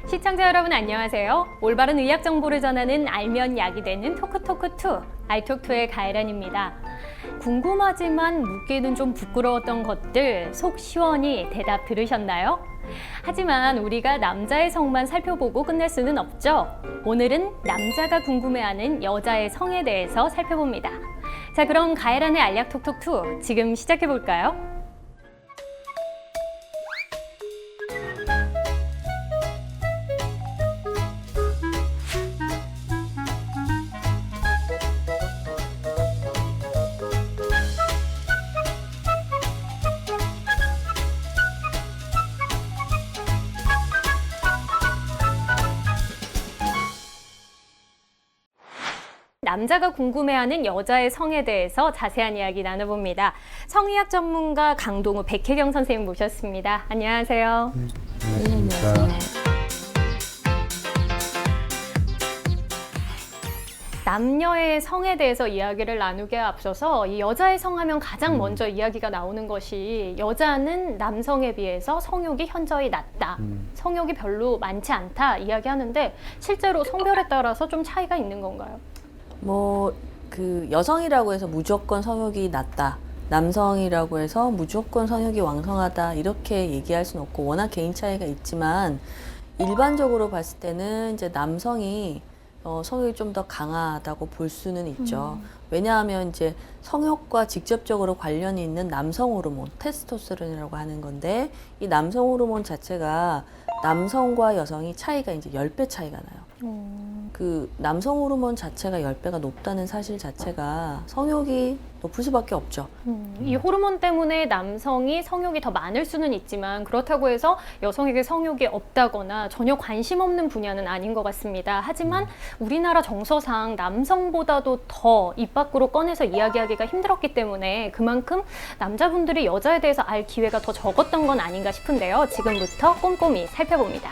시청자 여러분 안녕하세요. 올바른 의학 정보를 전하는 알면 약이 되는 토크토크2 아이톡2의 가혜란입니다. 궁금하지만 묻기는 좀 부끄러웠던 것들 속 시원히 대답 들으셨나요? 하지만 우리가 남자의 성만 살펴보고 끝낼 수는 없죠. 오늘은 남자가 궁금해하는 여자의 성에 대해서 살펴봅니다. 자, 그럼 가혜란의 알약 톡톡2 지금 시작해볼까요? 남자가 궁금해하는 여자의 성에 대해서 자세한 이야기 나눠봅니다. 성의학 전문가 강동우 백혜경 선생님 모셨습니다. 안녕하세요. 안녕하십니까. 남녀의 성에 대해서 이야기를 나누기에 앞서서 이 여자의 성 하면 가장 먼저 이야기가 나오는 것이 여자는 남성에 비해서 성욕이 현저히 낮다. 성욕이 별로 많지 않다 이야기하는데 실제로 성별에 따라서 좀 차이가 있는 건가요? 여성이라고 해서 무조건 성욕이 낮다, 남성이라고 해서 무조건 성욕이 왕성하다 이렇게 얘기할 수는 없고 워낙 개인 차이가 있지만 일반적으로 봤을 때는 이제 남성이 성욕이 좀 더 강하다고 볼 수는 있죠. 왜냐하면 이제 성욕과 직접적으로 관련이 있는 남성 호르몬, 테스토스테론이라고 하는 건데 이 남성 호르몬 자체가 남성과 여성이 차이가 이제 10배 차이가 나요. 그 남성 호르몬 자체가 10배가 높다는 사실 자체가 성욕이 높을 수밖에 없죠. 이 호르몬 때문에 남성이 성욕이 더 많을 수는 있지만 그렇다고 해서 여성에게 성욕이 없다거나 전혀 관심 없는 분야는 아닌 것 같습니다. 하지만 우리나라 정서상 남성보다도 더 입 밖으로 꺼내서 이야기하기가 힘들었기 때문에 그만큼 남자분들이 여자에 대해서 알 기회가 더 적었던 건 아닌가 싶은데요. 지금부터 꼼꼼히 살펴봅니다.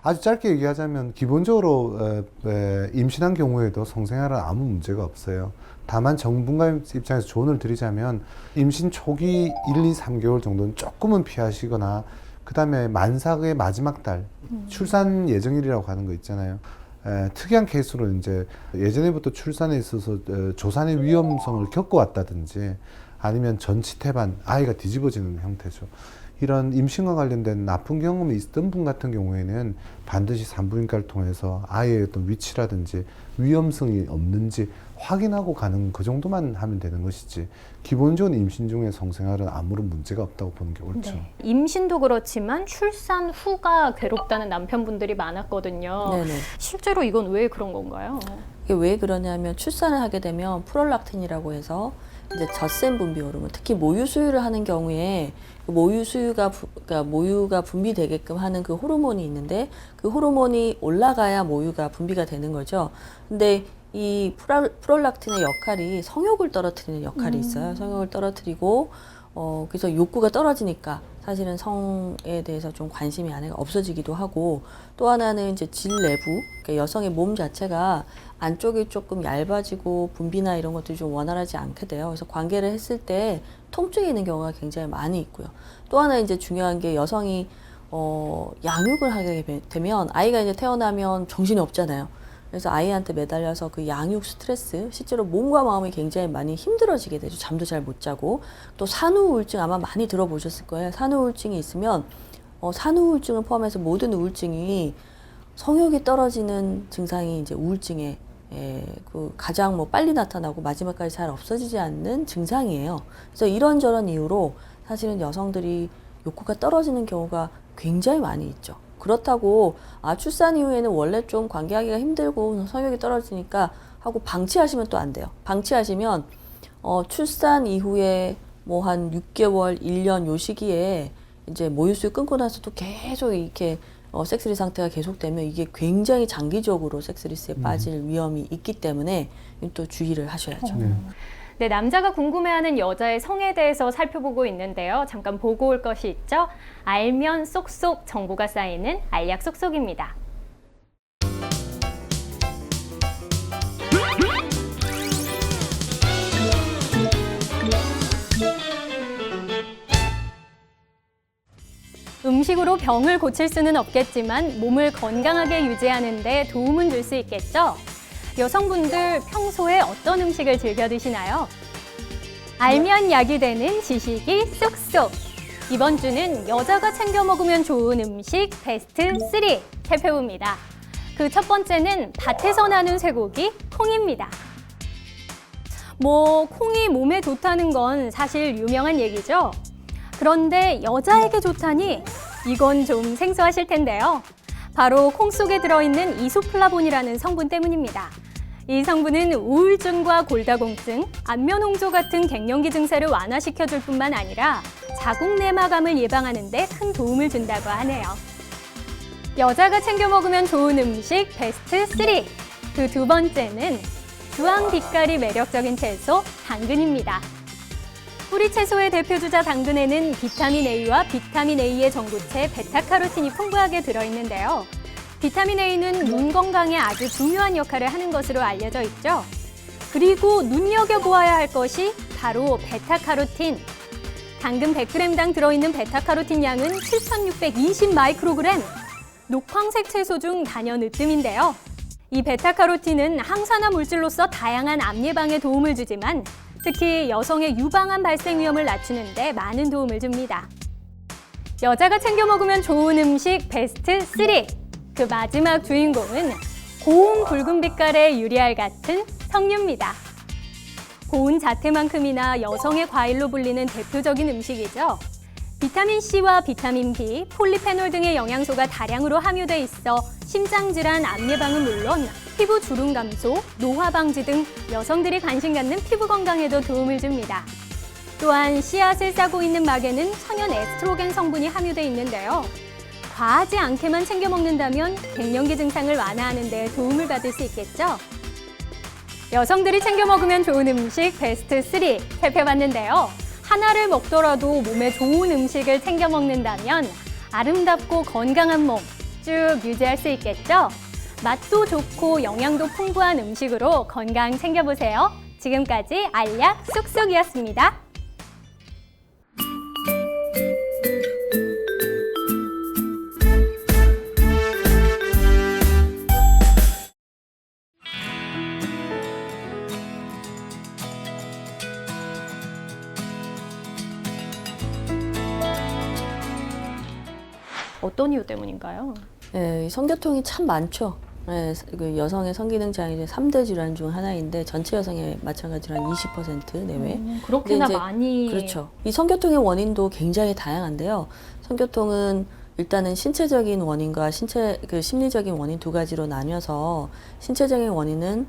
아주 짧게 얘기하자면 기본적으로 임신한 경우에도 성생활은 아무 문제가 없어요. 다만 전문가 입장에서 조언을 드리자면 임신 초기 1, 2, 3개월 정도는 조금은 피하시거나 그 다음에 만삭의 마지막 달 출산 예정일이라고 하는 거 있잖아요. 특이한 케이스로 이제 예전에부터 출산에 있어서 조산의 위험성을 겪어왔다든지 아니면 전치태반 아이가 뒤집어지는 형태죠. 이런 임신과 관련된 나쁜 경험이 있었던 분 같은 경우에는 반드시 산부인과를 통해서 아이의 어떤 위치라든지 위험성이 없는지 확인하고 가는 그 정도만 하면 되는 것이지 기본적인 임신 중에 성생활은 아무런 문제가 없다고 보는 게 옳죠. 네. 임신도 그렇지만 출산 후가 괴롭다는 남편분들이 많았거든요. 네네. 실제로 이건 왜 그런 건가요? 이게 왜 그러냐면 출산을 하게 되면 프롤락틴이라고 해서 이제 젖샘 분비 호르몬, 특히 모유 수유를 하는 경우에 모유 수유가 그러니까 모유가 분비되게끔 하는 그 호르몬이 있는데 그 호르몬이 올라가야 모유가 분비가 되는 거죠. 근데 이 프롤락틴의 역할이 성욕을 떨어뜨리는 역할이 있어요. 성욕을 떨어뜨리고 그래서 욕구가 떨어지니까 사실은 성에 대해서 좀 관심이 아내가 없어지기도 하고 또 하나는 이제 질 내부, 그러니까 여성의 몸 자체가 안쪽이 조금 얇아지고 분비나 이런 것들이 좀 원활하지 않게 돼요. 그래서 관계를 했을 때 통증이 있는 경우가 굉장히 많이 있고요. 또 하나 이제 중요한 게 여성이 양육을 하게 되면 아이가 이제 태어나면 정신이 없잖아요. 그래서 아이한테 매달려서 그 양육 스트레스, 실제로 몸과 마음이 굉장히 많이 힘들어지게 되죠. 잠도 잘 못 자고. 또 산후우울증 아마 많이 들어보셨을 거예요. 산후우울증이 있으면 산후우울증을 포함해서 모든 우울증이 성욕이 떨어지는 증상이 이제 우울증의 그 가장 빨리 나타나고 마지막까지 잘 없어지지 않는 증상이에요. 그래서 이런저런 이유로 사실은 여성들이 욕구가 떨어지는 경우가 굉장히 많이 있죠. 그렇다고 출산 이후에는 원래 좀 관계하기가 힘들고 성욕이 떨어지니까 하고 방치하시면 또 안 돼요. 방치하시면 출산 이후에 뭐 한 6개월, 1년 요 시기에 이제 모유수유 끊고 나서도 계속 이렇게 섹스리 상태가 계속되면 이게 굉장히 장기적으로 섹스리스에 빠질 위험이 있기 때문에 또 주의를 하셔야죠. 네, 남자가 궁금해하는 여자의 성에 대해서 살펴보고 있는데요. 잠깐 보고 올 것이 있죠. 알면 쏙쏙 정보가 쌓이는 알약 쏙쏙입니다. 음식으로 병을 고칠 수는 없겠지만 몸을 건강하게 유지하는 데 도움은 줄 수 있겠죠? 여성분들 평소에 어떤 음식을 즐겨 드시나요? 알면 약이 되는 지식이 쏙쏙! 이번 주는 여자가 챙겨 먹으면 좋은 음식 베스트 3 살펴봅니다. 그 첫 번째는 밭에서 나는 쇠고기, 콩입니다. 콩이 몸에 좋다는 건 사실 유명한 얘기죠? 그런데 여자에게 좋다니 이건 좀 생소하실 텐데요. 바로 콩 속에 들어있는 이소플라본이라는 성분 때문입니다. 이 성분은 우울증과 골다공증, 안면홍조 같은 갱년기 증세를 완화시켜줄 뿐만 아니라 자궁 내막암을 예방하는 데 큰 도움을 준다고 하네요. 여자가 챙겨 먹으면 좋은 음식 베스트 3. 그 두 번째는 주황 빛깔이 매력적인 채소 당근입니다. 뿌리 채소의 대표주자 당근에는 비타민 A와 비타민 A의 전구체 베타카로틴이 풍부하게 들어있는데요. 비타민 A는 눈 건강에 아주 중요한 역할을 하는 것으로 알려져 있죠. 그리고 눈여겨보아야 할 것이 바로 베타카로틴. 당근 100g당 들어있는 베타카로틴 양은 7,620 마이크로그램. 녹황색 채소 중 단연 으뜸인데요. 이 베타카로틴은 항산화 물질로서 다양한 암 예방에 도움을 주지만 특히 여성의 유방암 발생 위험을 낮추는 데 많은 도움을 줍니다. 여자가 챙겨 먹으면 좋은 음식 베스트 3. 그 마지막 주인공은 고운 붉은 빛깔의 유리알 같은 석류입니다. 고운 자태만큼이나 여성의 과일로 불리는 대표적인 음식이죠. 비타민C와 비타민 B, 폴리페놀 등의 영양소가 다량으로 함유돼 있어 심장질환, 암 예방은 물론 피부 주름 감소, 노화 방지 등 여성들이 관심 갖는 피부 건강에도 도움을 줍니다. 또한 씨앗을 싸고 있는 막에는 천연 에스트로겐 성분이 함유돼 있는데요. 과하지 않게만 챙겨 먹는다면 갱년기 증상을 완화하는 데 도움을 받을 수 있겠죠? 여성들이 챙겨 먹으면 좋은 음식 베스트 3 살펴봤는데요. 하나를 먹더라도 몸에 좋은 음식을 챙겨 먹는다면 아름답고 건강한 몸 쭉 유지할 수 있겠죠? 맛도 좋고 영양도 풍부한 음식으로 건강 챙겨보세요. 지금까지 알약 쏙쏙이었습니다. 어떤 이유 때문인가요? 네, 성교통이 참 많죠. 네, 그 여성의 성기능 장애 3대 질환 중 하나인데 전체 여성의 마찬가지로 한 20% 내외. 그렇게나 근데 이제 많이. 그렇죠. 이 성교통의 원인도 굉장히 다양한데요. 성교통은 일단은 신체적인 원인과 심리적인 원인 두 가지로 나뉘어서 신체적인 원인은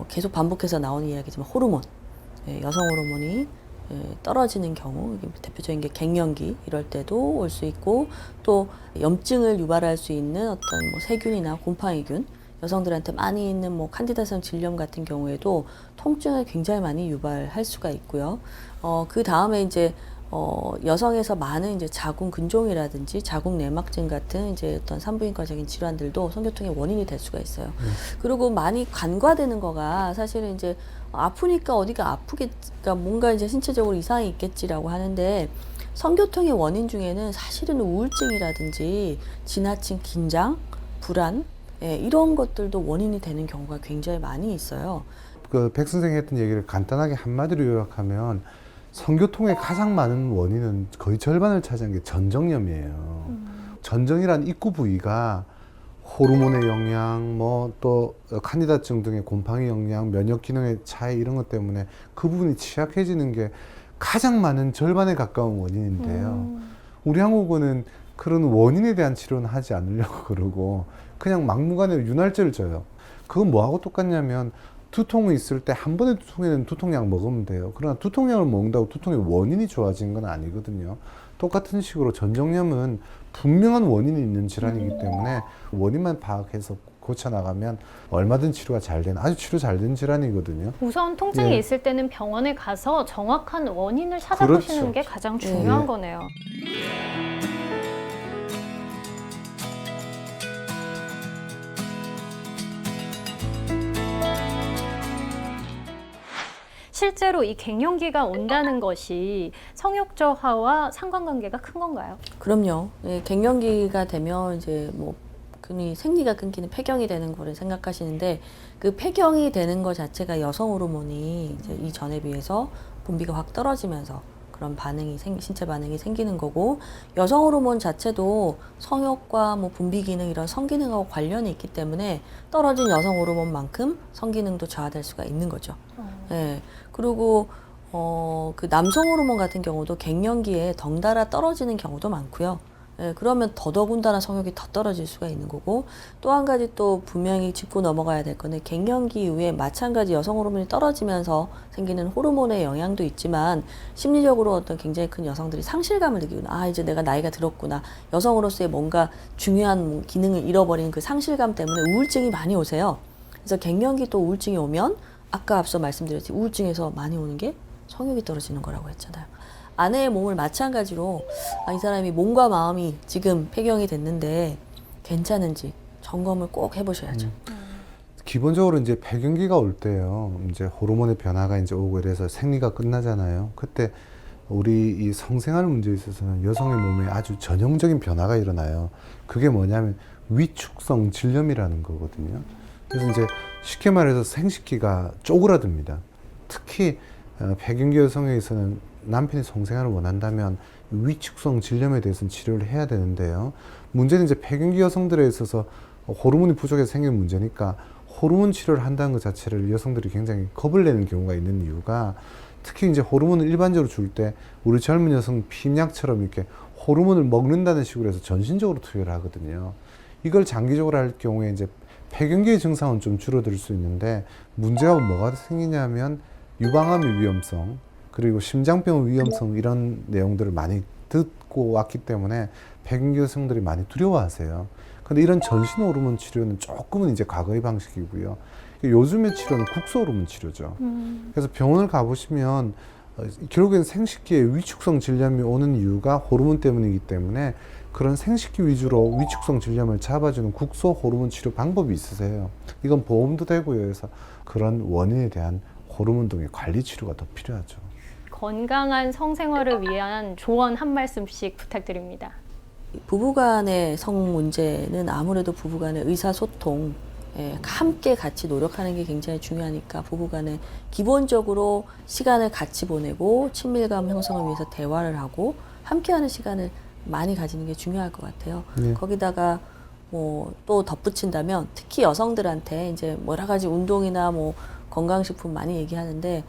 계속 반복해서 나오는 이야기지만 호르몬, 여성 호르몬이 떨어지는 경우, 대표적인 게 갱년기 이럴 때도 올 수 있고, 또 염증을 유발할 수 있는 어떤 세균이나 곰팡이균, 여성들한테 많이 있는 칸디다성 질염 같은 경우에도 통증을 굉장히 많이 유발할 수가 있고요. 그 다음에 이제 여성에서 많은 이제 자궁 근종이라든지 자궁 내막증 같은 이제 어떤 산부인과적인 질환들도 성교통의 원인이 될 수가 있어요. 그리고 많이 간과되는 거가 사실은 이제 아프니까 어디가 아프겠까 뭔가 이제 신체적으로 이상이 있겠지라고 하는데, 성교통의 원인 중에는 사실은 우울증이라든지 지나친 긴장, 불안, 이런 것들도 원인이 되는 경우가 굉장히 많이 있어요. 백 선생이 했던 얘기를 간단하게 한마디로 요약하면 성교통의 가장 많은 원인은 거의 절반을 차지한 게 전정염이에요. 전정이란 입구 부위가 호르몬의 영향, 또 칸디다증 등의 곰팡이 영향, 면역 기능의 차이 이런 것 때문에 그 부분이 취약해지는 게 가장 많은 절반에 가까운 원인인데요. 우리 한국어는 그런 원인에 대한 치료는 하지 않으려고 그러고 그냥 막무가내로 윤활제를 줘요. 그건 뭐하고 똑같냐면 두통이 있을 때 한 번에 두통에는 두통약 먹으면 돼요. 그러나 두통약을 먹는다고 두통의 원인이 좋아지는 건 아니거든요. 똑같은 식으로 전정염은 분명한 원인이 있는 질환이기 때문에 원인만 파악해서 고쳐 나가면 얼마든 치료가 잘 되는 아주 치료 잘 된 질환이거든요. 우선 통증이 예. 있을 때는 병원에 가서 정확한 원인을 찾아보시는 그렇죠. 게 가장 중요한 예. 거네요. 실제로 이 갱년기가 온다는 것이 성욕 저하와 상관관계가 큰 건가요? 그럼요. 예, 갱년기가 되면 이제 뭐 흔히 생리가 끊기는 폐경이 되는 거를 생각하시는데 그 폐경이 되는 것 자체가 여성 호르몬이 이제 이전에 비해서 분비가 확 떨어지면서 그런 반응이 신체 반응이 생기는 거고 여성 호르몬 자체도 성욕과 뭐 분비 기능 이런 성기능하고 관련이 있기 때문에 떨어진 여성 호르몬만큼 성기능도 저하될 수가 있는 거죠. 예. 그리고 그 남성 호르몬 같은 경우도 갱년기에 덩달아 떨어지는 경우도 많고요. 예, 그러면 더더군다나 성욕이 더 떨어질 수가 있는 거고 또 한 가지 또 분명히 짚고 넘어가야 될 거는 갱년기 이후에 마찬가지 여성 호르몬이 떨어지면서 생기는 호르몬의 영향도 있지만 심리적으로 어떤 굉장히 큰 여성들이 상실감을 느끼구나. 아, 이제 내가 나이가 들었구나. 여성으로서의 뭔가 중요한 기능을 잃어버린 그 상실감 때문에 우울증이 많이 오세요. 그래서 갱년기 또 우울증이 오면 아까 앞서 말씀드렸지 우울증에서 많이 오는 게 성욕이 떨어지는 거라고 했잖아요. 아내의 몸을 마찬가지로 이 사람이 몸과 마음이 지금 폐경이 됐는데 괜찮은지 점검을 꼭 해보셔야죠. 기본적으로 이제 폐경기가 올 때요. 이제 호르몬의 변화가 이제 오고 이래서 생리가 끝나잖아요. 그때 우리 이 성생활 문제에 있어서는 여성의 몸에 아주 전형적인 변화가 일어나요. 그게 뭐냐면 위축성 질염이라는 거거든요. 그래서 이제 쉽게 말해서 생식기가 쪼그라듭니다. 특히 폐경기 여성에서는 남편이 성생활을 원한다면 위축성 질염에 대해서는 치료를 해야 되는데요. 문제는 이제 폐경기 여성들에 있어서 호르몬이 부족해서 생긴 문제니까 호르몬 치료를 한다는 것 자체를 여성들이 굉장히 겁을 내는 경우가 있는 이유가 특히 이제 호르몬을 일반적으로 줄 때 우리 젊은 여성 피임약처럼 이렇게 호르몬을 먹는다는 식으로 해서 전신적으로 투여를 하거든요. 이걸 장기적으로 할 경우에 이제 폐경기의 증상은 좀 줄어들 수 있는데 문제가 뭐가 생기냐면 유방암의 위험성 그리고 심장병 위험성 이런 내용들을 많이 듣고 왔기 때문에 폐경기 여성들이 많이 두려워하세요. 근데 이런 전신 호르몬 치료는 조금은 이제 과거의 방식이고요. 요즘의 치료는 국소 호르몬 치료죠. 그래서 병원을 가보시면 결국엔 생식기에 위축성 질염이 오는 이유가 호르몬 때문이기 때문에 그런 생식기 위주로 위축성 질염을 잡아주는 국소 호르몬 치료 방법이 있으세요. 이건 보험도 되고요. 그래서 그런 원인에 대한 호르몬 등의 관리 치료가 더 필요하죠. 건강한 성생활을 위한 조언 한 말씀씩 부탁드립니다. 부부간의 성 문제는 아무래도 부부간의 의사소통, 함께 같이 노력하는 게 굉장히 중요하니까 부부간에 기본적으로 시간을 같이 보내고 친밀감 형성을 위해서 대화를 하고 함께하는 시간을 많이 가지는 게 중요할 것 같아요. 네. 거기다가 뭐 또 덧붙인다면 특히 여성들한테 이제 여러 가지 운동이나 뭐 건강식품 많이 얘기하는데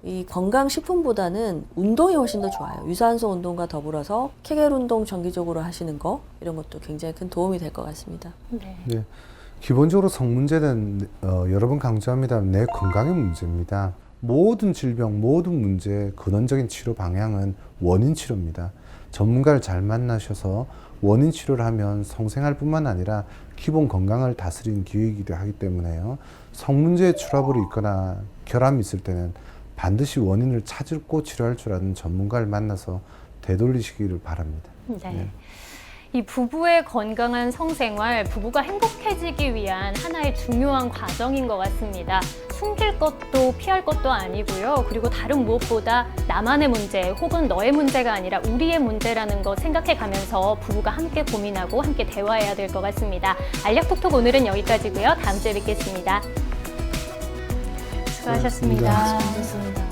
이 건강식품보다는 운동이 훨씬 더 좋아요. 유산소 운동과 더불어서 케겔 운동 정기적으로 하시는 거 이런 것도 굉장히 큰 도움이 될 것 같습니다. 네. 네. 기본적으로 성 문제는 여러 번 강조합니다. 내 건강의 문제입니다. 모든 질병, 모든 문제의 근원적인 치료 방향은 원인 치료입니다. 전문가를 잘 만나셔서 원인 치료를 하면 성생활뿐만 아니라 기본 건강을 다스리는 기회이기도 하기 때문에요. 성 문제에 트러블이 있거나 결함이 있을 때는 반드시 원인을 찾고 치료할 줄 아는 전문가를 만나서 되돌리시기를 바랍니다. 네. 네. 이 부부의 건강한 성생활, 부부가 행복해지기 위한 하나의 중요한 과정인 것 같습니다. 숨길 것도 피할 것도 아니고요. 그리고 다른 무엇보다 나만의 문제 혹은 너의 문제가 아니라 우리의 문제라는 거 생각해 가면서 부부가 함께 고민하고 함께 대화해야 될 것 같습니다. 알약톡톡 오늘은 여기까지고요. 다음 주에 뵙겠습니다. 수고하셨습니다. 수고하셨습니다.